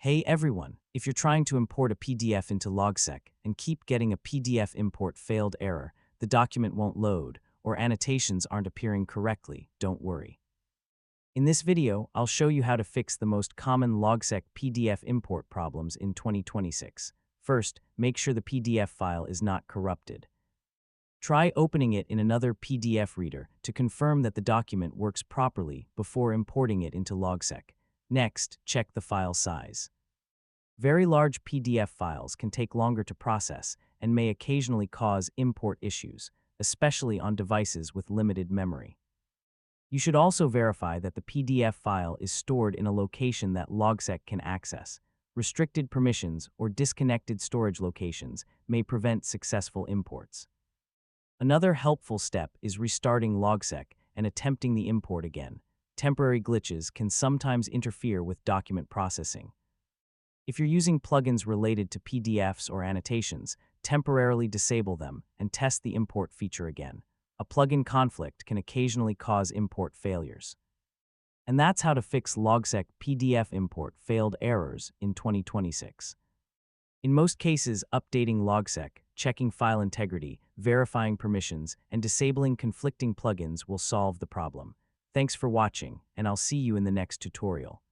Hey everyone, if you're trying to import a PDF into Logseq and keep getting a PDF import failed error, the document won't load, or annotations aren't appearing correctly, don't worry. In this video, I'll show you how to fix the most common Logseq PDF import problems in 2026. First, make sure the PDF file is not corrupted. Try opening it in another PDF reader to confirm that the document works properly before importing it into Logseq. Next, check the file size. Very large PDF files can take longer to process and may occasionally cause import issues, especially on devices with limited memory. You should also verify that the PDF file is stored in a location that Logseq can access. Restricted permissions or disconnected storage locations may prevent successful imports. Another helpful step is restarting Logseq and attempting the import again. Temporary glitches can sometimes interfere with document processing. If you're using plugins related to PDFs or annotations, temporarily disable them and test the import feature again. A plugin conflict can occasionally cause import failures. And that's how to fix Logseq PDF import failed errors in 2026. In most cases, updating Logseq, checking file integrity, verifying permissions, and disabling conflicting plugins will solve the problem. Thanks for watching, and I'll see you in the next tutorial.